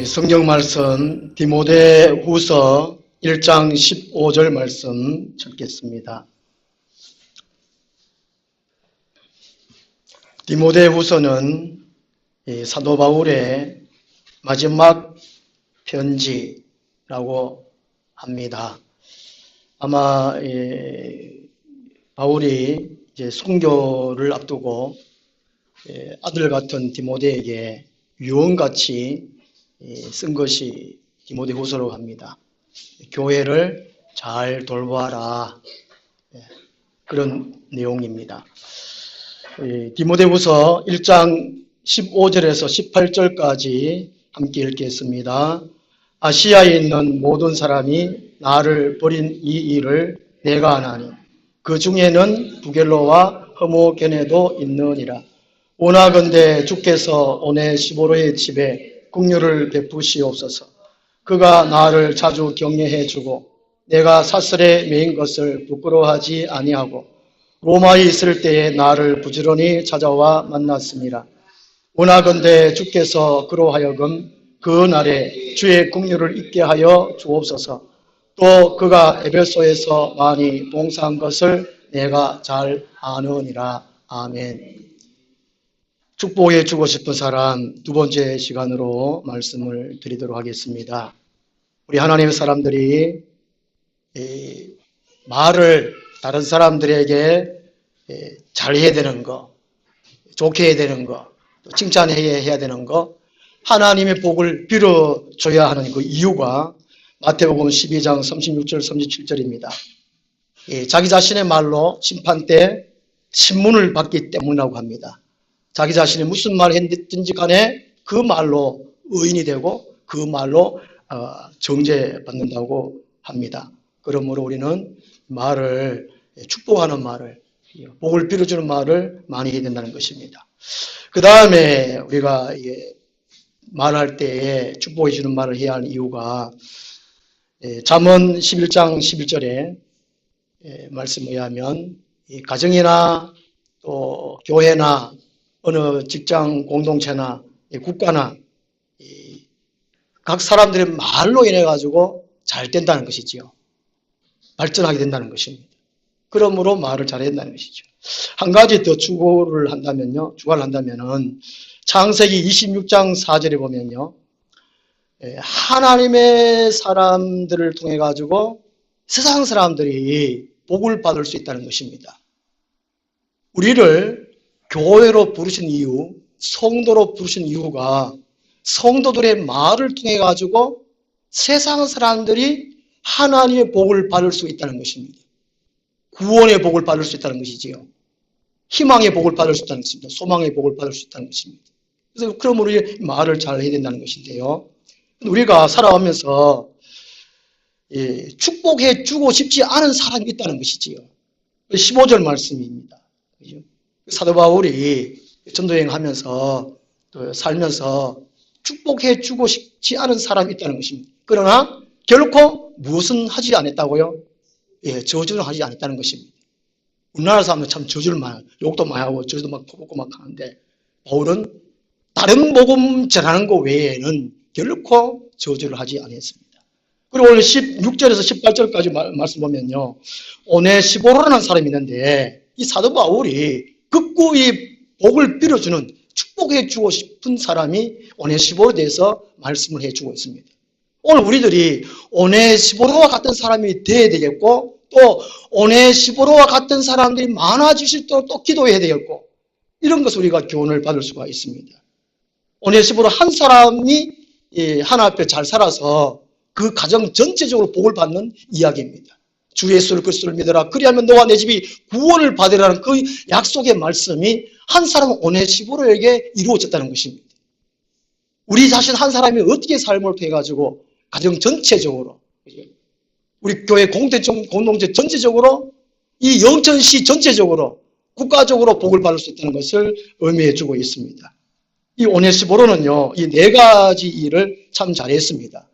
성경 말씀 디모데후서 1장 15절 말씀 읽겠습니다. 디모데후서는 사도 바울의 마지막 편지라고 합니다. 아마 바울이 이제 순교를 앞두고 아들 같은 디모데에게 유언같이 쓴 것이 디모데후서라고 합니다. 교회를 잘 돌보아라, 그런 내용입니다. 디모데후서 1장 15절에서 18절까지 함께 읽겠습니다. 아시아에 있는 모든 사람이 나를 버린 이 일을 내가 아나니 그 중에는 부겔로와 허모게네도 있느니라. 원하건대 주께서 오네시보로의 집에 긍휼을 베푸시옵소서. 그가 나를 자주 격려해 주고 내가 사슬에 매인 것을 부끄러워하지 아니하고 로마에 있을 때에 나를 부지런히 찾아와 만났습니다. 원하건대 주께서 그로 하여금 그 날에 주의 긍휼을 잊게 하여 주옵소서. 또 그가 에베소에서 많이 봉사한 것을 내가 잘 아느니라. 아멘. 축복해 주고 싶은 사람 두 번째 시간으로 말씀을 드리도록 하겠습니다. 우리 하나님의 사람들이 말을 다른 사람들에게 잘해야 되는 거, 좋게 해야 되는 거, 또 칭찬해야 되는 거, 하나님의 복을 빌어줘야 하는 그 이유가 마태복음 12장 36절 37절입니다. 자기 자신의 말로 심판 때 신문을 받기 때문이라고 합니다. 자기 자신이 무슨 말을 했든지 간에 그 말로 의인이 되고 그 말로 정죄받는다고 합니다. 그러므로 우리는 말을, 축복하는 말을, 복을 빌어주는 말을 많이 해야 된다는 것입니다. 그 다음에 우리가 말할 때에 축복해 주는 말을 해야 하는 이유가 잠언 11장 11절에 말씀에 의하면 가정이나 또 교회나 어느 직장 공동체나 국가나 각 사람들의 말로 인해 가지고 잘 된다는 것이지요. 발전하게 된다는 것입니다. 그러므로 말을 잘해야 된다는 것이죠. 한 가지 더 추가를 한다면은 창세기 26장 4절에 보면요, 하나님의 사람들을 통해 가지고 세상 사람들이 복을 받을 수 있다는 것입니다. 우리를 교회로 부르신 이유, 성도로 부르신 이유가 성도들의 말을 통해 가지고 세상 사람들이 하나님의 복을 받을 수 있다는 것입니다. 구원의 복을 받을 수 있다는 것이지요. 희망의 복을 받을 수 있다는 것입니다. 소망의 복을 받을 수 있다는 것입니다. 그래서 그러므로 말을 잘 해야 된다는 것인데요. 우리가 살아가면서 축복해 주고 싶지 않은 사람이 있다는 것이지요. 15절 말씀입니다. 사도 바울이 전도여행하면서 또 살면서 축복해 주고 싶지 않은 사람이 있다는 것입니다. 그러나 결코 무엇은 하지 않았다고요? 저주는 하지 않았다는 것입니다. 우리나라 사람들 참 저주를 많이, 욕도 많이 하고 저주도 막 퍼붓고 막 하는데 바울은 다른 복음 전하는 것 외에는 결코 저주를 하지 않았습니다. 그리고 오늘 16절에서 18절까지 말씀 보면요, 오네시보로라는 사람이 있는데 이 사도 바울이 극구히 복을 빌어주는, 축복해 주고 싶은 사람이 오네시보로에 대해서 말씀을 해주고 있습니다. 오늘 우리들이 오네시보로와 같은 사람이 되어야 되겠고, 또 오네시보로와 같은 사람들이 많아질 수 있도록 또 기도해야 되겠고, 이런 것을 우리가 교훈을 받을 수가 있습니다. 오네시보로 한 사람이 하나 앞에 잘 살아서 그 가정 전체적으로 복을 받는 이야기입니다. 주 예수를 그리스도를 믿어라. 그리하면 너와 내 집이 구원을 받으라는 그 약속의 말씀이 한 사람 오네시보로에게 이루어졌다는 것입니다. 우리 자신 한 사람이 어떻게 삶을 통해 가지고 가정 전체적으로, 우리 교회 공동체 전체적으로, 이 영천시 전체적으로, 국가적으로 복을 받을 수 있다는 것을 의미해 주고 있습니다. 이 오네시보로는요, 이 네 가지 일을 참 잘했습니다.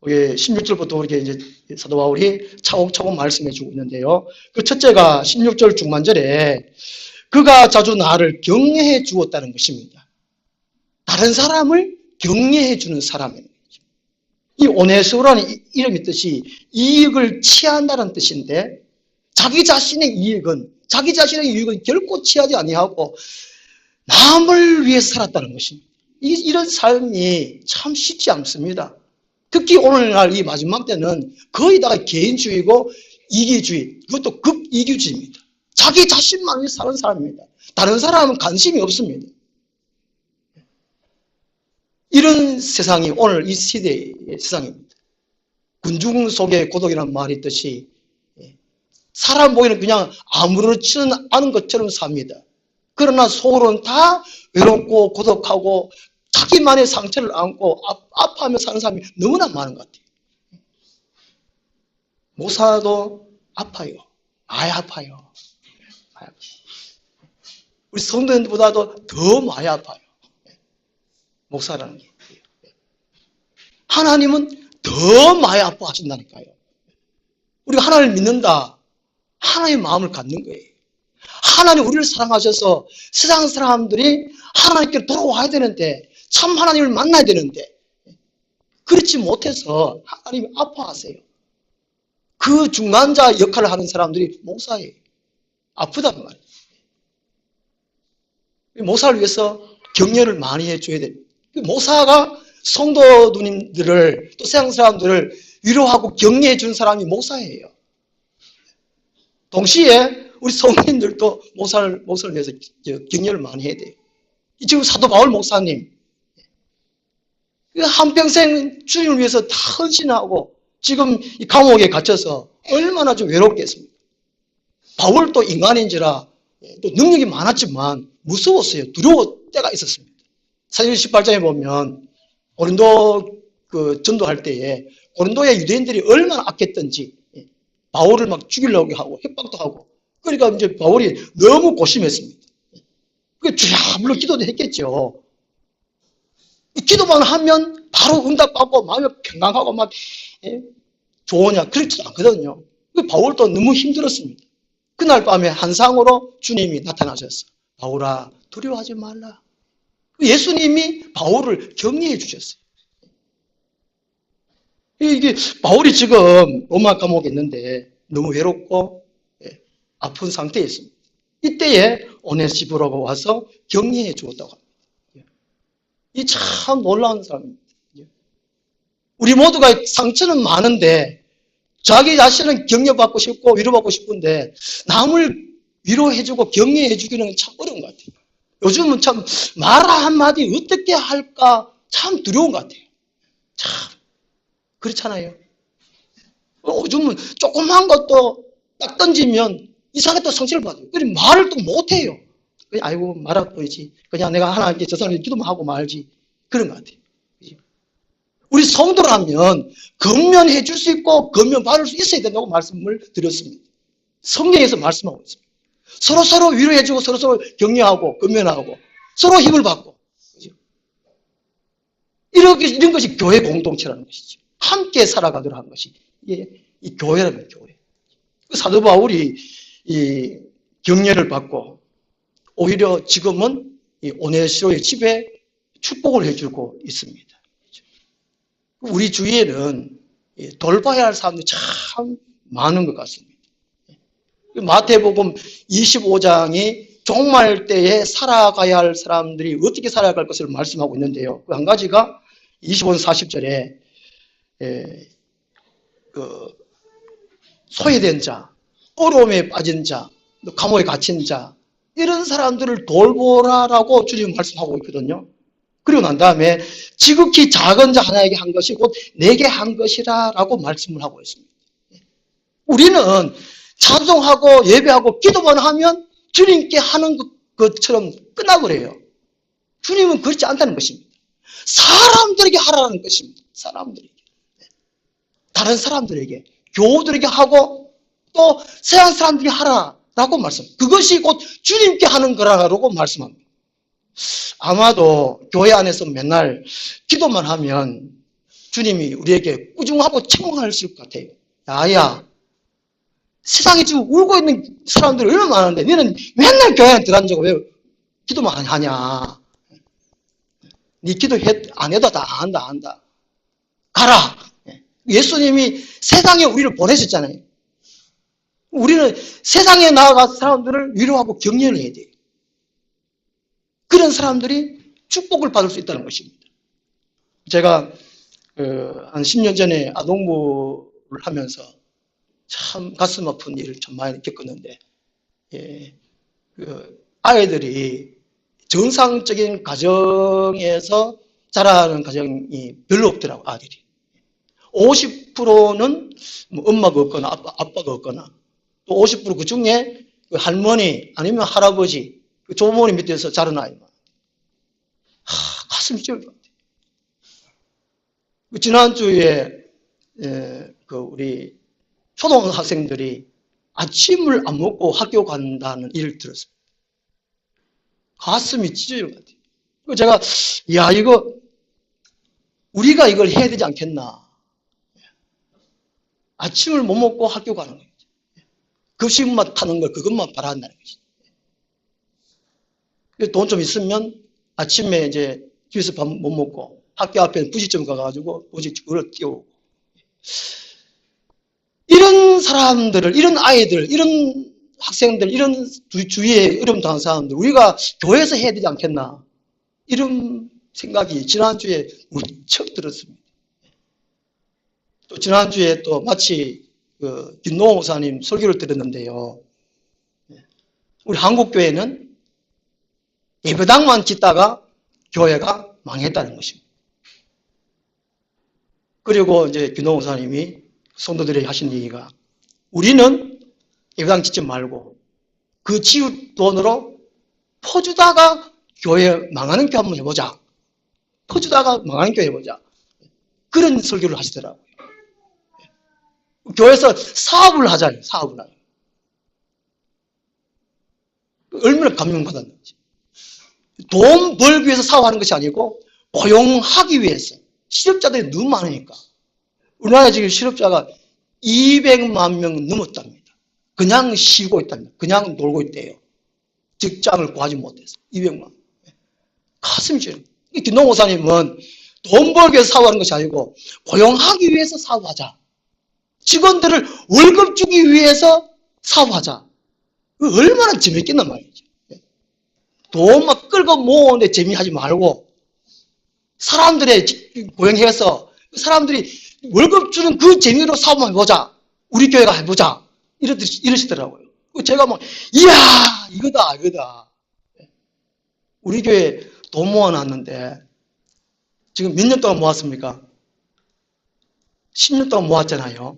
16절부터 이렇게 이제 사도 바울이 차곡차곡 말씀해 주고 있는데요. 그 첫째가 16절 중반절에 그가 자주 나를 격려해 주었다는 것입니다. 다른 사람을 격려해 주는 사람입니다. 이 오네시모라는 이름의 뜻이 이익을 취한다는 뜻인데 자기 자신의 이익은 결코 취하지 아니하고 남을 위해 살았다는 것입니다. 이런 삶이 참 쉽지 않습니다. 특히 오늘날 이 마지막 때는 거의 다 개인주의고 이기주의, 그것도 극이기주의입니다. 자기 자신만 위해 사는 사람입니다. 다른 사람은 관심이 없습니다. 이런 세상이 오늘 이 시대의 세상입니다. 군중 속의 고독이라는 말이 있듯이 사람 보기에는 그냥 아무렇지는 않은 것처럼 삽니다. 그러나 속으로는 다 외롭고 고독하고 자기만의 상처를 안고 아파하며 사는 사람이 너무나 많은 것 같아요. 목사도 아파요. 많이 아파요. 우리 성도님보다도 더 많이 아파요. 목사라는 게. 하나님은 더 많이 아파하신다니까요. 우리가 하나님을 믿는다. 하나님의 마음을 갖는 거예요. 하나님 우리를 사랑하셔서 세상 사람들이 하나님께 돌아와야 되는데 참 하나님을 만나야 되는데 그렇지 못해서 하나님이 아파하세요. 그 중간자 역할을 하는 사람들이 목사예요. 아프단 말이에요. 목사를 위해서 격려를 많이 해줘야 됩니다. 목사가 성도 누님들을 또 세상 사람들을 위로하고 격려해 주는 사람이 목사예요. 동시에 우리 성도님들도 목사를 위해서 격려를 많이 해야 돼요. 지금 사도 바울 목사님 한평생 주님을 위해서 다 헌신하고 지금 이 감옥에 gat혀서 얼마나 좀 외롭겠습니까? 바울도 인간인지라 또 능력이 많았지만 무서웠어요. 두려울 때가 있었습니다. 사도행전 18장에 보면 고린도 전도할 때에 고린도의 유대인들이 얼마나 악했던지 바울을 막 죽이려고 하고 협박도 하고 그러니까 이제 바울이 너무 고심했습니다. 그 주야 물론 기도도 했겠죠. 기도만 하면 바로 응답받고 마음이 평강하고 막 좋으냐 그렇지도 않거든요. 바울도 너무 힘들었습니다. 그날 밤에 환상으로 주님이 나타나셨어요. 바울아 두려워하지 말라. 예수님이 바울을 격려해 주셨어요. 이게 바울이 지금 로마 감옥에 있는데 너무 외롭고 아픈 상태에 있습니다. 이때에 오네시모로가 와서 격려해 주었다고 합니다. 이 참 놀라운 사람입니다. 우리 모두가 상처는 많은데 자기 자신은 격려받고 싶고 위로받고 싶은데 남을 위로해주고 격려해주기는 참 어려운 것 같아요. 요즘은 참 말 한마디 어떻게 할까 참 두려운 것 같아요. 참 그렇잖아요. 요즘은 조그만 것도 딱 던지면 이상하게 또 성취를 받아요. 그럼 말을 또 못해요. 그냥 아이고 말할 뿐이지. 그냥 내가 하나님께 저 사람에게 기도만 하고 말지. 그런 것 같아요. 우리 성도라면 건면해 줄 수 있고 건면받을 수 있어야 된다고 말씀을 드렸습니다. 성경에서 말씀하고 있습니다. 서로 위로해주고 서로 격려하고 건면하고 서로 힘을 받고 이런 것이 교회 공동체라는 것이죠. 함께 살아가도록 한 것이 이 교회라는 교회. 사도 바울이 이 격려를 받고 오히려 지금은 이 오네시모의 집에 축복을 해주고 있습니다. 우리 주위에는 돌봐야 할 사람들이 참 많은 것 같습니다. 마태복음 25장이 종말 때에 살아가야 할 사람들이 어떻게 살아갈 것을 말씀하고 있는데요. 그 한 가지가 25장 40절에 소외된 자, 어려움에 빠진 자, 감옥에 갇힌 자 이런 사람들을 돌보라라고 주님 말씀하고 있거든요. 그리고 난 다음에 지극히 작은 자 하나에게 한 것이 곧 내게 한 것이라라고 말씀을 하고 있습니다. 우리는 찬송하고 예배하고 기도만 하면 주님께 하는 것처럼 끝나버려요. 주님은 그렇지 않다는 것입니다. 사람들에게 하라는 것입니다. 사람들에게. 다른 사람들에게, 교우들에게 하고 또 세상 사람들에게 하라라고 말씀. 그것이 곧 주님께 하는 거라고 말씀합니다. 아마도 교회 안에서 맨날 기도만 하면 주님이 우리에게 꾸중하고 책망하실 것 같아요. 야야, 세상에 지금 울고 있는 사람들이 얼마나 많은데 너는 맨날 교회 안에 들어앉아고 왜 기도만 하냐. 네 기도 안 해도 다 안다. 가라. 예수님이 세상에 우리를 보내셨잖아요. 우리는 세상에 나아가서 사람들을 위로하고 격려를 해야 돼요. 그런 사람들이 축복을 받을 수 있다는 것입니다. 제가 한 10년 전에 아동부를 하면서 참 가슴 아픈 일을 참 많이 겪었는데, 아이들이 정상적인 가정에서 자라는 가정이 별로 없더라고, 아들이. 50%는 뭐 엄마가 없거나 아빠가 없거나, 또 50% 그 중에 그 할머니 아니면 할아버지, 그 조모님 밑에서 자란 아이만. 가슴이 찢어질 것 같아요. 지난주에 우리 초등학생들이 아침을 안 먹고 학교 간다는 일을 들었습니다. 가슴이 찢어질 것 같아요. 제가 우리가 이걸 해야 되지 않겠나. 아침을 못 먹고 학교 가는 거죠. 급식만 타는 걸 그것만 바란다는 거죠. 돈 좀 있으면 아침에 이제 집에서 밥 못 먹고 학교 앞에 부시점 가가지고 오직 그걸 띄우고. 이런 사람들을, 이런 아이들, 이런 학생들, 이런 주위에 어려움 당한 사람들, 우리가 교회에서 해야 되지 않겠나. 이런 생각이 지난주에 무척 들었습니다. 또 지난주에 또 마치 김노호 목사님 설교를 들었는데요. 우리 한국교회는 예배당만 짓다가 교회가 망했다는 것입니다. 그리고 이제 김노호 목사님이 성도들에게 하신 얘기가, 우리는 예배당 짓지 말고 그 지읒 돈으로 퍼주다가 교회 망하는 교회 한번 해보자. 퍼주다가 망하는 교회 해보자. 그런 설교를 하시더라고요. 교회에서 사업을 하자요. 사업을 하요. 얼마나 감명받았는지. 돈 벌기 위해서 사업하는 것이 아니고 고용하기 위해서. 실업자들이 너무 많으니까. 우리나라에 지금 실업자가 200만 명 넘었답니다. 그냥 쉬고 있답니다. 그냥 놀고 있대요. 직장을 구하지 못해서 200만. 가슴이 찌르. 김동호 목사님은 돈 벌기 위해서 사업하는 것이 아니고 고용하기 위해서 사업하자. 직원들을 월급 주기 위해서 사업하자. 얼마나 재밌겠단 말이죠. 돈 막 끌고 모으는데 재미하지 말고 사람들의 고용해서 사람들이 월급 주는 그 재미로 사업 한번 해보자. 우리 교회가 해보자. 이러시더라고요. 제가 막 이야 이거다. 우리 교회 돈 모아놨는데 지금 몇 년 동안 모았습니까? 10년 동안 모았잖아요.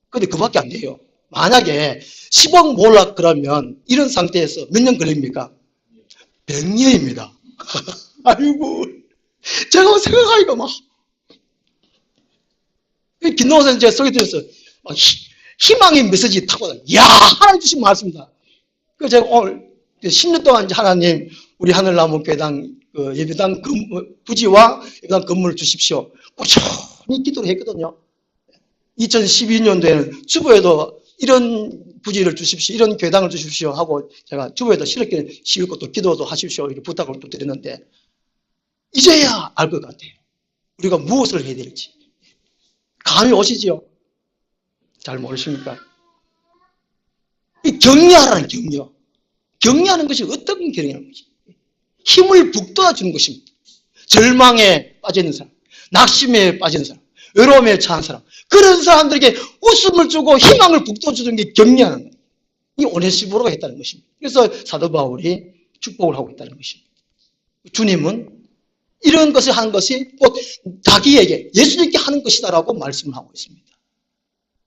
근데 그밖에 안 돼요. 만약에 10억 모으려고 그러면 이런 상태에서 몇 년 걸립니까? 100년입니다. 아이고, 제가 생각하니까 막 김동호 선생님 제가 소개 드렸어요. 막 희망의 메시지 타고 야 하나님 주신 말씀이다. 그래서 제가 오늘 10년 동안 하나님 우리 하늘나무 교회당 예배당 부지와 예배당 건물을 주십시오. 꾸준히 기도를 했거든요. 2012년도에는 주부에도 이런 부지를 주십시오. 이런 교회당을 주십시오 하고 제가 주부에도 실업계 씌우고 또 기도도 하십시오. 이렇게 부탁을 또 드렸는데 이제야 알 것 같아요. 우리가 무엇을 해야 될지. 감이 오시지요? 잘 모르십니까? 이 격려하라는 격려. 격려하는 것이 어떤 격려하는 것이? 힘을 북돋아 주는 것입니다. 절망에 빠져 있는 사람, 낙심에 빠진 사람, 외로움에 처한 사람, 그런 사람들에게 웃음을 주고 희망을 북돋아주는 게 격려하는 거예요. 이 오네시모로가 했다는 것입니다. 그래서 사도 바울이 축복을 하고 있다는 것입니다. 주님은 이런 것을 하는 것이 곧 자기에게 예수님께 하는 것이다라고 말씀을 하고 있습니다.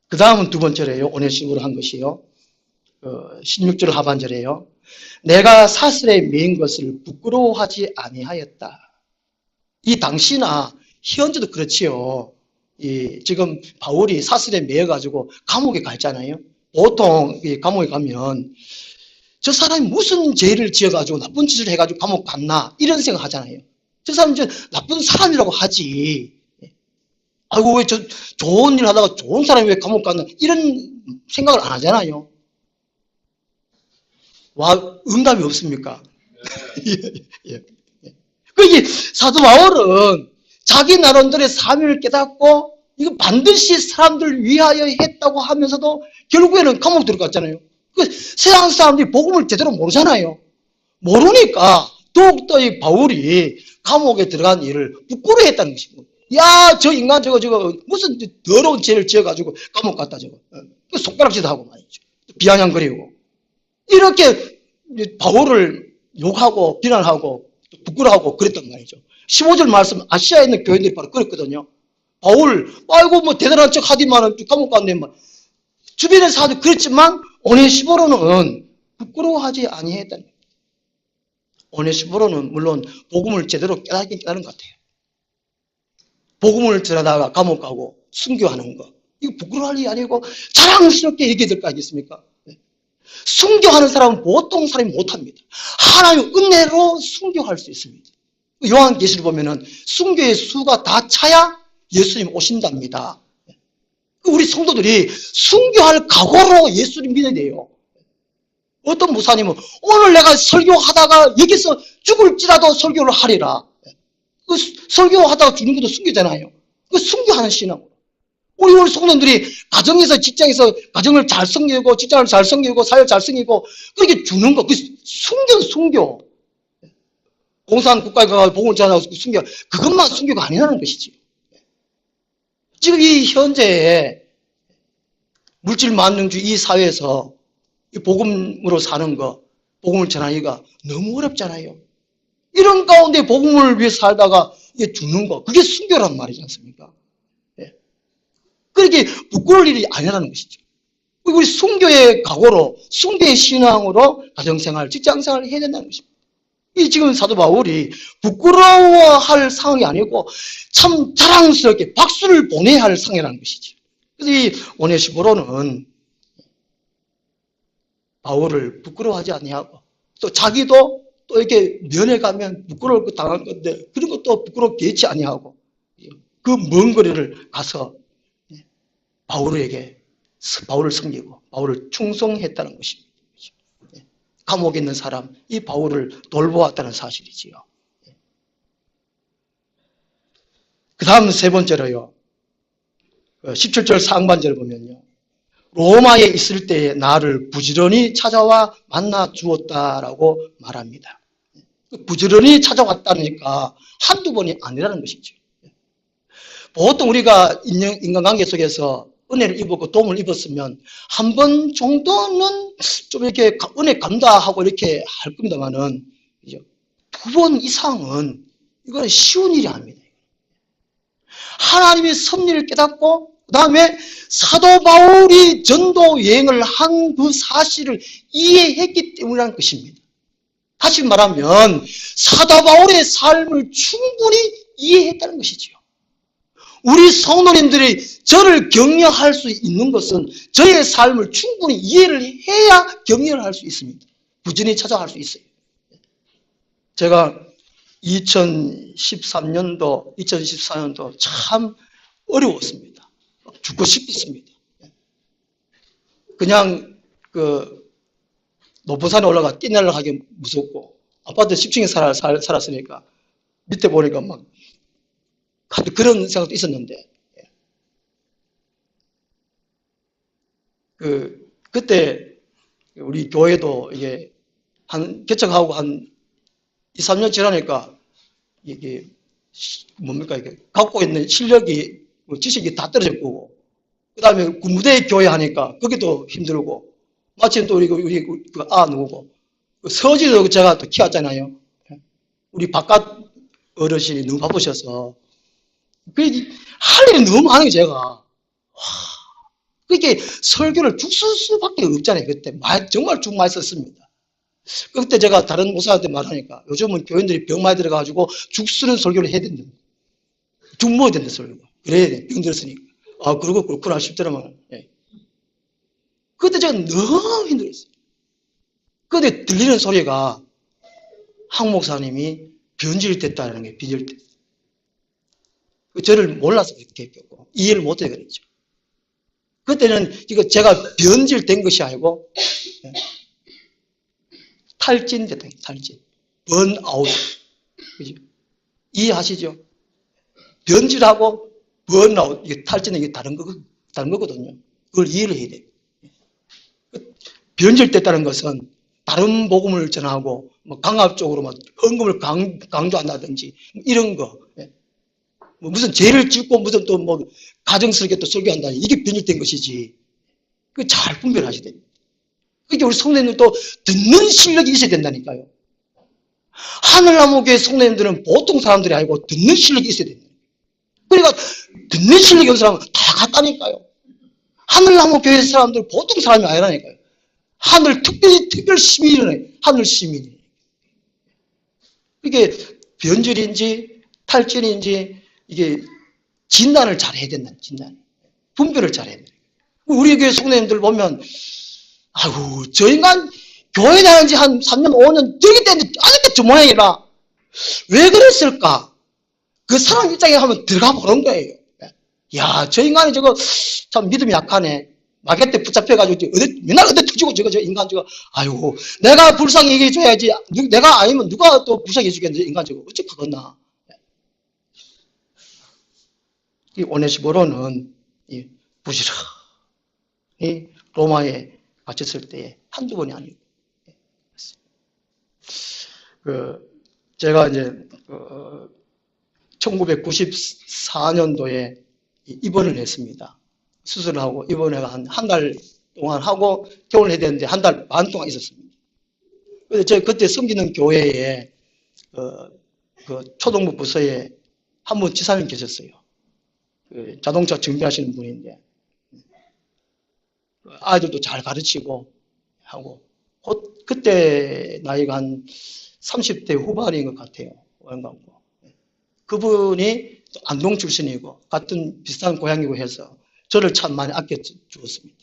그 다음은 두 번째래요. 오네시모로 한 것이요. 16절 하반절에요. 내가 사슬에 매인 것을 부끄러워하지 아니하였다. 이 당시나 현재도 그렇지요. 지금 바울이 사슬에 매여가지고 감옥에 가 있잖아요. 보통 감옥에 가면 저 사람이 무슨 죄를 지어가지고 나쁜 짓을 해가지고 감옥 갔나 이런 생각 하잖아요. 저 사람은 나쁜 사람이라고 하지. 아이고 왜 저 좋은 일 하다가 좋은 사람이 왜 감옥 갔나 이런 생각을 안 하잖아요. 와 응답이 없습니까? 예. 이 사도 바울은 자기 나름대로의 사명을 깨닫고 이거 반드시 사람들을 위하여 했다고 하면서도 결국에는 감옥 들어갔잖아요. 그 세상 사람들이 복음을 제대로 모르잖아요. 모르니까 더욱더 이 바울이 감옥에 들어간 일을 부끄러워했다는 것이고, 야, 저 인간 저거 무슨 더러운 죄를 지어가지고 감옥 갔다 저거. 손가락질도 하고 말이죠. 비아냥거리고. 이렇게 바울을 욕하고 비난하고 부끄러워하고 그랬단 말이죠. 15절 말씀 아시아에 있는 교인들이 바로 그랬거든요. 바울, 아이고 뭐 대단한 척 하디만은 감옥 갔네. 주변의 사람도 그랬지만 오네시보로는 부끄러워하지 아니했다는 거예요. 오네시보로는 물론 복음을 제대로 깨닫긴 깨달은 것 같아요. 복음을 전하다가 감옥 가고 순교하는 거. 이거 부끄러워할 일이 아니고 자랑스럽게 얘기해야 될 거 아니겠습니까? 순교하는 사람은 보통 사람이 못합니다. 하나님의 은혜로 순교할 수 있습니다. 요한계시를 보면은 순교의 수가 다 차야 예수님 오신답니다. 우리 성도들이 순교할 각오로 예수를 믿어야 돼요. 어떤 목사님은 오늘 내가 설교하다가 여기서 죽을지라도 설교를 하리라. 그 설교하다가 죽는 것도 순교잖아요. 그 순교하는 신앙으로. 우리 성도들이 가정에서 직장에서 가정을 잘 섬기고 직장을 잘 섬기고 사회를 잘 섬기고 그렇게 주는 거. 그 순교. 공산 국가에 가서 복음을 전하고 순교. 그것만 순교가 아니라는 것이지. 지금 이 현재의 물질 만능주의 이 사회에서 이 복음으로 사는 거, 복음을 전하기가 너무 어렵잖아요. 이런 가운데 복음을 위해 살다가 이게 죽는 거, 그게 순교란 말이지 않습니까? 네. 그렇게 부끄러울 일이 아니라는 것이죠. 우리 순교의 각오로, 순교의 신앙으로 가정생활, 직장생활을 해야 된다는 것입니다. 이 지금 사도 바울이 부끄러워할 상황이 아니고 참 자랑스럽게 박수를 보내야 할 상황이라는 것이죠. 그래서 이 오네시보로는 바울을 부끄러워하지 아니하고 또 자기도 또 이렇게 면회 가면 부끄러울 거 당한 건데 그런 것도 부끄럽게 했지 아니하고 그 먼 거리를 가서 바울을 섬기고 바울을 충성했다는 것입니다. 감옥에 있는 사람, 이 바울을 돌보았다는 사실이지요. 그 다음 세 번째로요. 17절 상반절을 보면요. 로마에 있을 때에 나를 부지런히 찾아와 만나 주었다라고 말합니다. 부지런히 찾아왔다니까 한두 번이 아니라는 것이죠. 보통 우리가 인간관계 속에서 은혜를 입었고 도움을 입었으면 한 번 정도는 좀 이렇게 은혜 감다하고 이렇게 할 겁니다만은 두 번 이상은 이건 쉬운 일이 아닙니다. 하나님의 섭리를 깨닫고 그 다음에 사도 바울이 전도 여행을 한 그 사실을 이해했기 때문이라는 것입니다. 다시 말하면 사도 바울의 삶을 충분히 이해했다는 것이죠. 우리 성도님들이 저를 격려할 수 있는 것은 저의 삶을 충분히 이해를 해야 격려를 할 수 있습니다. 부지런히 찾아갈 수 있어요. 제가 2013년도, 2014년도 참 어려웠습니다. 죽고 싶었습니다. 그냥 높은 산에 올라가 뛰내려 하기 무섭고 아파트 10층에 살았으니까 밑에 보니까 막 그런 생각도 있었는데 그때 우리 교회도 이게 개척하고 한 2, 3년 지나니까 이게 뭡니까 이게 갖고 있는 실력이 지식이 다 떨어졌고 그 다음에 무대 교회 하니까 거기도 힘들고 마침 또 우리 누구고 서지도 제가 또 키웠잖아요. 우리 바깥 어르신이 너무 바쁘셔서 할 일이 너무 많은 게 제가 그렇게 설교를 죽 쓸 수밖에 없잖아요. 그때 정말 죽 많이 썼습니다. 그때 제가 다른 목사한테 말하니까 요즘은 교인들이 병 많이 들어가지고 죽 쓰는 설교를 해야 된다. 죽 먹어야 된다 설교. 그래야 돼. 병 들었으니까. 아 그러고 그렇구나 싶더라만. 예. 그때 제가 너무 힘들었어요. 그때 들리는 소리가 한 목사님이 변질됐다는 게 변질됐어요. 저를 몰라서 그렇게 했고 이해를 못해 그랬죠. 그때는 이거 제가 변질된 것이 아니고 탈진됐다. 탈진. 번아웃. 그죠? 이해하시죠? 변질하고 번아웃, 이게 탈진은 이게 다른 거거든요. 그걸 이해를 해야 돼요. 변질됐다는 것은 다른 복음을 전하고 뭐 강압적으로 막 헌금을 강조한다든지 이런 거, 뭐 무슨 죄를 짓고 무슨 또 뭐 가정스럽게 또 설교한다니 이게 변질된 것이지. 그 잘 분별하셔야 됩니다. 그러니까 우리 성도님들도 듣는 실력이 있어야 된다니까요. 하늘나무교회 성도님들은 보통 사람들이 아니고 듣는 실력이 있어야 됩니다. 그러니까 듣는 실력이 없는 사람은 다 같다니까요. 하늘나무교회 사람들 보통 사람이 아니라니까요. 하늘 특별 시민이네. 하늘 시민이. 이게 변질인지 탈진인지 이게 진단을 잘 해야 된다. 진단. 분별을 잘 해야 돼. 우리 교회 성도님들 보면 아이고 저 인간 교회 다닌 지 한 3년 5년 되기 때문에 아직도 저 모양이라 왜 그랬을까? 그 사람 입장에 한번 들어가 보는 거예요. 야, 저 인간이 저거 참 믿음이 약하네. 마켓에 붙잡혀가지고 맨날 어디 터지고 저거 저 인간 저거 아이고 내가 불쌍히 얘기해줘야지. 내가 아니면 누가 또 불쌍히 해주겠는데 인간 저거 어찌 그거나. 이 오네시모로는 부지런히 로마에 갇혔을 때 한두 번이 아니고 제가 이제 1994년도에 입원을 했습니다. 수술을 하고 입원을 한 달 동안 하고 퇴원을 해야 되는데 한 달 반 동안 있었습니다. 그래서 제가 그때 섬기는 교회에 그 초등부 부서에 한 분 지사님 계셨어요. 자동차 정비하시는 분인데 아이들도 잘 가르치고 하고 그때 나이가 한 30대 후반인 것 같아요. 그분이 안동 출신이고 같은 비슷한 고향이고 해서 저를 참 많이 아껴주었습니다.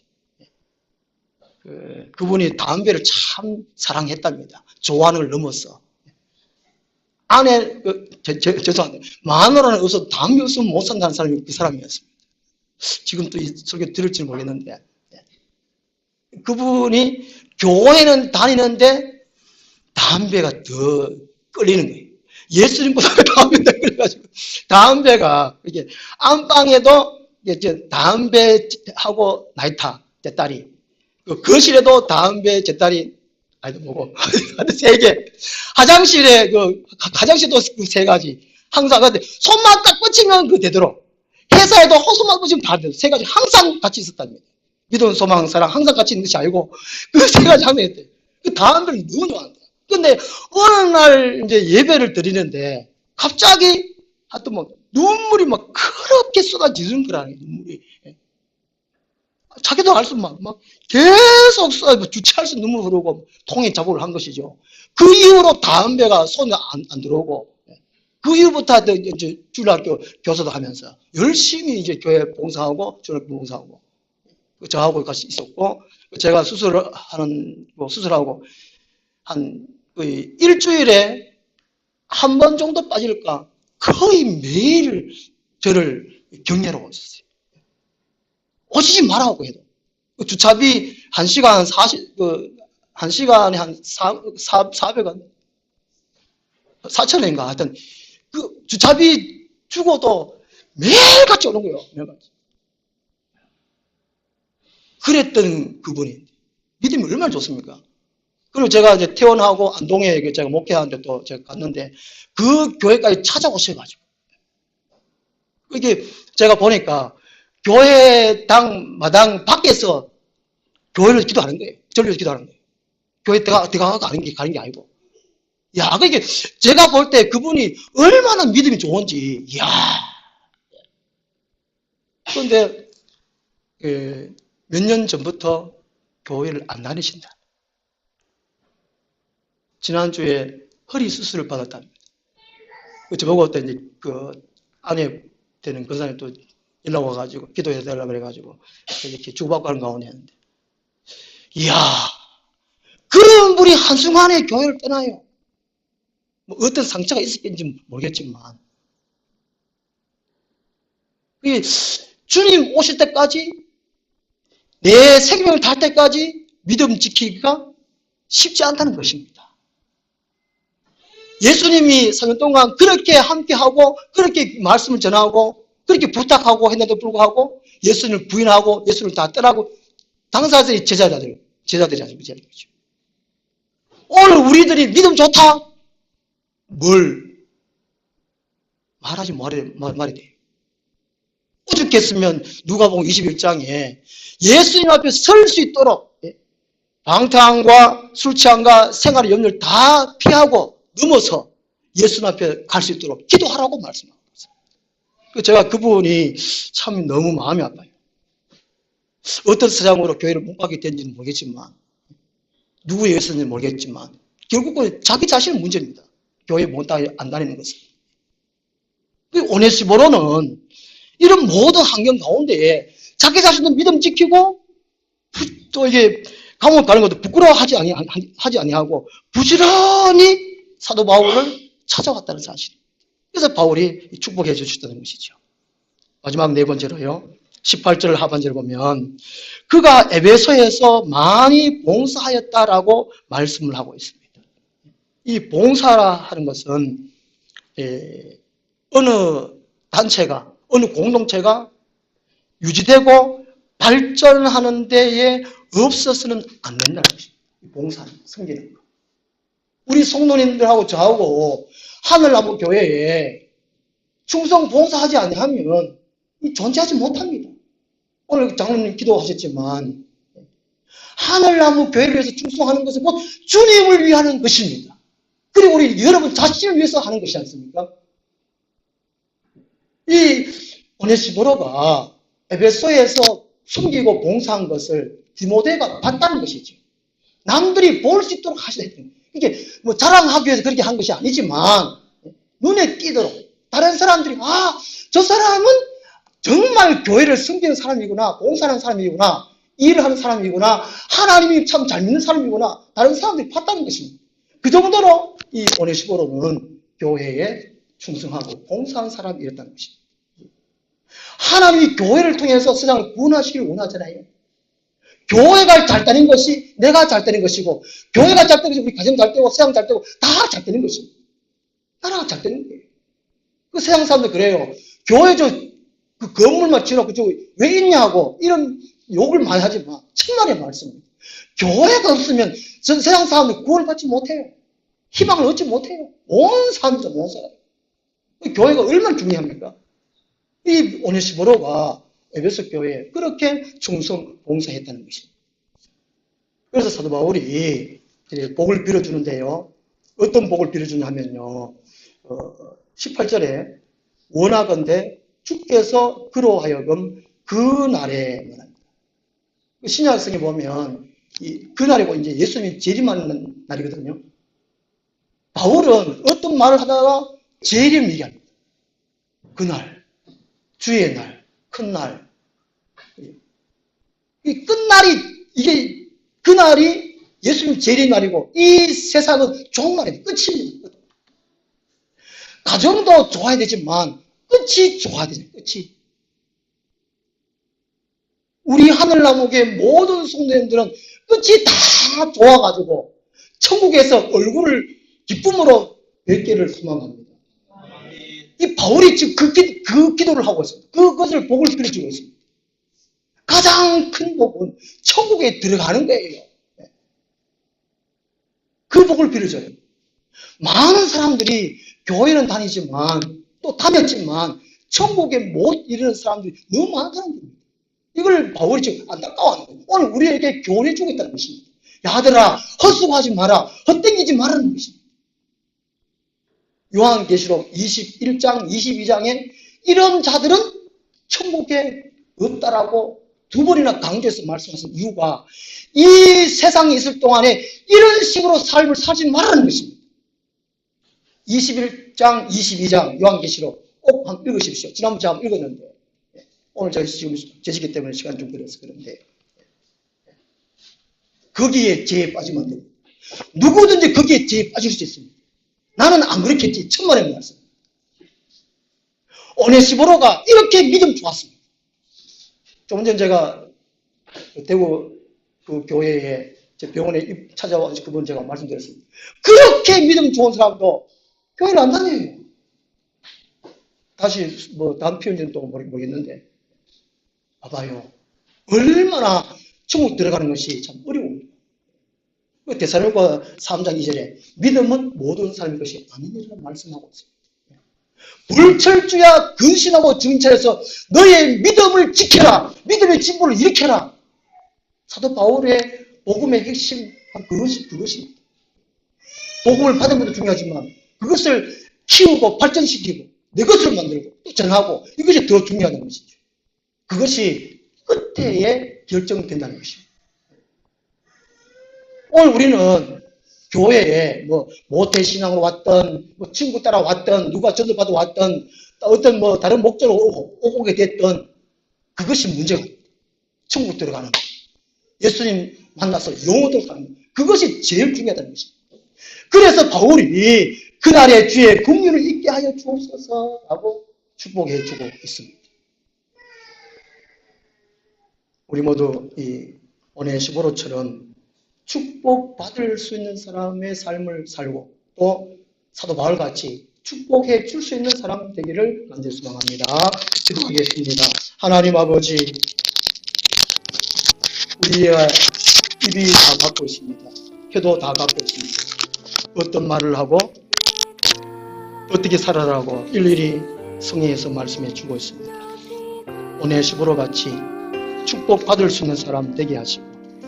그분이 담배를 참 사랑했답니다. 좋아하는 걸 넘어서. 아내, 죄송합니다. 마누라는 없어도 담배 없으면 못 산다는 사람이 그 사람이었습니다. 지금 또 이 설교 들을지 모르겠는데. 그분이 교회는 다니는데 담배가 더 끌리는 거예요. 예수님보다 담배가 끌려가지고 담배가 이게 안방에도 이제 담배하고 나이타 제 딸이 거실에도 담배 제 딸이 아이도 뭐고 세 개 화장실에 화장실도 그 세 가지 항상 근데 손만 딱 뻗치면 그 되도록 회사에도 호소만 뻗치면 다 돼. 세 가지 항상 같이 있었답니다. 믿음, 소망, 사랑 항상 같이 있는 것이 아니고 그 세 가지 항상 했대요. 그 담배를 너무 좋아한다. 근데 어느 날 이제 예배를 드리는데 갑자기 하여튼 뭐 눈물이 막 그렇게 쏟아지는 거라는 눈물이. 자기도 알 수 막 계속 주체할 수 눈물 흐르고 통에 자복을 한 것이죠. 그 이후로 담배가 손에 안 들어오고 그 이후부터 이제 주일학교 교사도 하면서 열심히 이제 교회 봉사하고 주일학교 봉사하고 저하고 같이 있었고 제가 수술하고 한 거의 일주일에 한 번 정도 빠질까 거의 매일 저를 격려하고 있었어요. 오시지 말라고 해도. 주차비 1시간 1시간에 한 400원? 4,000원인가 하여튼, 그 주차비 주고도 매일같이 오는 거예요. 매일같이. 그랬던 그분이. 믿음이 얼마나 좋습니까? 그리고 제가 이제 퇴원하고 안동에 제가 목회하는데 또 제가 갔는데 그 교회까지 찾아오셔가지고. 이게 제가 보니까 교회당 마당 밖에서 교회를 기도하는 거예요. 전례를 기도하는 거예요. 교회 들어가고 가는 게 아니고. 야, 그게 제가 볼 때 그분이 얼마나 믿음이 좋은지, 이야. 그런데 몇 년 전부터 교회를 안 다니신다. 지난주에 허리 수술을 받았답니다. 저보고 이제 그 아내 되는 그 사람이 또 연락 와가지고 기도해달라고 그래가지고 이렇게 주고받고 하는 가운데 했는데 이야 그런 분이 한순간에 교회를 떠나요. 뭐 어떤 상처가 있었는지 모르겠지만 주님 오실 때까지 내 생명을 다할 때까지 믿음 지키기가 쉽지 않다는 것입니다. 예수님이 3년 동안 그렇게 함께하고 그렇게 말씀을 전하고 그렇게 부탁하고 했는데도 불구하고 예수님을 부인하고 예수님을 다 떠나고 당사자들이 제자들이 아니고 제자들이죠. 오늘 우리들이 믿음 좋다? 뭘 말하지 말이 돼. 오죽했으면 누가복음 21장에 예수님 앞에 설 수 있도록 방탕과 술 취함과 생활의 염려를 다 피하고 넘어서 예수님 앞에 갈 수 있도록 기도하라고 말씀하고 있어요. 제가 그분이 참 너무 마음이 아파요. 어떤 사장으로 교회를 못 가게 된지는 모르겠지만 누구의 예수인지는 모르겠지만 결국은 자기 자신의 문제입니다. 교회 안 다니는 것은. 오네시모로는 이런 모든 환경 가운데에 자기 자신도 믿음 지키고 또 이게 감옥 가는 것도 부끄러워하지 아니하고 부지런히 사도 바울을 찾아왔다는 사실. 그래서 바울이 축복해 주셨다는 것이죠. 마지막 네 번째로요. 18절 하반절을 보면 그가 에베소에서 많이 봉사하였다라고 말씀을 하고 있습니다. 이 봉사라 하는 것은 어느 단체가 어느 공동체가 유지되고 발전하는 데에 없어서는 안 된다는 것입니다. 봉사는 섬기는 거. 우리 성도님들하고 저하고 하늘나무 교회에 충성 봉사하지 아니하면 존재하지 못합니다. 오늘 장로님 기도하셨지만 하늘나무 교회를 위해서 충성하는 것은 곧 주님을 위하는 것입니다. 그리고 우리 여러분 자신을 위해서 하는 것이지 않습니까? 이 오네시모로가 에베소에서 숨기고 봉사한 것을 디모데가 봤다는 것이죠. 남들이 볼 수 있도록 하시다 했던 거예요. 이게 뭐 자랑하기 위해서 그렇게 한 것이 아니지만 눈에 띄도록 다른 사람들이 저 사람은 정말 교회를 섬기는 사람이구나, 봉사하는 사람이구나, 일을 하는 사람이구나, 하나님이 참 잘 믿는 사람이구나, 다른 사람들이 봤다는 것입니다. 그 정도로 이 오네시모로는 교회에 충성하고 봉사한 사람이었다는 것입니다. 하나님이 교회를 통해서 세상을 구원하시길 원하잖아요. 교회가 잘 되는 것이 내가 잘 되는 것이고 교회가 잘 되는 것이 우리 가정 잘 되고 세상 잘 되고 다 잘 되는 것입니다. 나라가 잘 되는 거예요. 그 세상 사람들 그래요. 교회 그 건물만 지어놓고 왜 있냐고 이런 욕을 많이 하지만 천만의 말씀입니다. 교회가 없으면 세상 사람들 구원을 받지 못해요. 희망을 얻지 못해요. 온 사람도 못 살아요. 교회가 얼마나 중요합니까? 이 오네시모로가 에베소 교회에 그렇게 충성 봉사했다는 것입니다. 그래서 사도 바울이 복을 빌어주는데요. 어떤 복을 빌어주냐 하면요. 18절에 원하건대 주께서 그로 하여금 그 날에 말합니다. 신약성에 보면 그날이고 이제 예수님이 재림하는 날이거든요. 바울은 어떤 말을 하다가 재림 얘기합니다. 그날, 주의 날, 큰 날. 이 끝날이 이게 그날이 예수님 재림 날이고 이 세상은 종말의 끝입니다. 가정도 좋아야 되지만 끝이 좋아야 되죠. 끝이. 우리 하늘나무교의 모든 성도님들은 끝이 다 좋아가지고 천국에서 얼굴을 기쁨으로 뵙기를 소망합니다. 이 바울이 지금 그 기도를 하고 있습니다. 그것을 복을 빌어주고 있습니다. 가장 큰 복은 천국에 들어가는 거예요. 그 복을 빌어줘요. 많은 사람들이 교회는 다니지만 또 다녔지만 천국에 못 이르는 사람들이 너무 많다는 겁니다. 이걸 바울이 지금 안타까워하는 거예요. 오늘 우리에게 교훈해 주겠다는 것입니다. 야들아 헛수고하지 마라. 헛땡기지 말라는 것입니다. 요한계시록 21장 22장에 이런 자들은 천국에 없다라고 두 번이나 강조해서 말씀하신 이유가 이 세상에 있을 동안에 이런 식으로 삶을 살지 말라는 것입니다. 21장 22장 요한계시록 꼭 한번 읽으십시오. 지난번에 제가 한번 읽었는데 오늘 저희 지금 제시기 때문에 시간 좀 걸려서 그런데 거기에 죄에 빠지면 안 됩니다. 누구든지 거기에 죄에 빠질 수 있습니다. 나는 안 그렇겠지. 천만의 말씀. 오네시모로가 이렇게 믿음 좋았습니다. 조금 전 제가 대구 그 교회에 제 병원에 찾아와서 그분 제가 말씀드렸습니다. 그렇게 믿음 좋은 사람도 교회를 안 다녀요. 다시 뭐 다음 표현은 또 모르겠는데 봐봐요. 얼마나 천국 들어가는 것이 참 어려워요. 데살로니가 3장 2절에 믿음은 모든 사람의 것이 아니니라 말씀하고 있습니다. 불철주야 근신하고 증찰해서 너의 믿음을 지켜라. 믿음의 진보를 일으켜라. 사도 바울의 복음의 핵심 그것입니다. 복음을 받은 것도 중요하지만 그것을 키우고 발전시키고 내 것으로 만들고 또 전하고 이것이 더 중요하다는 것이죠. 그것이 끝에 결정된다는 것입니다. 오늘 우리는 교회에 모태신앙으로 왔던, 친구 따라 왔던, 누가 전도받아 왔던, 어떤 다른 목적으로 오게 됐던, 그것이 문제가 없다. 천국 들어가는 것. 예수님 만나서 영혼을 가는 것. 그것이 제일 중요하다는 것입니다. 그래서 바울이 그날의 주의 긍휼을 있게 하여 주옵소서 하고 축복해 주고 있습니다. 우리 모두 이 오네시보로처럼 축복받을 수 있는 사람의 삶을 살고 또 사도 바울같이 축복해 줄 수 있는 사람 되기를 간절히 소망합니다. 기도하겠습니다. 하나님 아버지, 우리의 입이 다 갖고 있습니다. 혀도 다 갖고 있습니다. 어떤 말을 하고 어떻게 살아라고 일일이 성경에서 말씀해 주고 있습니다. 오네시보로 같이 축복받을 수 있는 사람 되게 하시고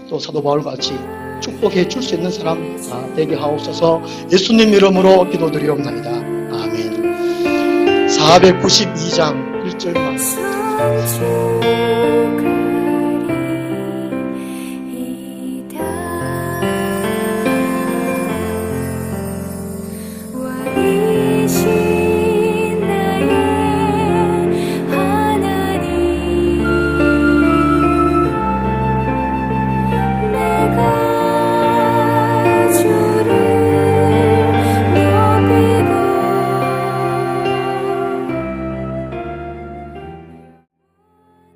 또 사도 바울같이 축복해 줄 수 있는 사람 다 되게 하옵소서. 예수님 이름으로 기도드리옵나이다. 아멘. 492장 1절 말씀.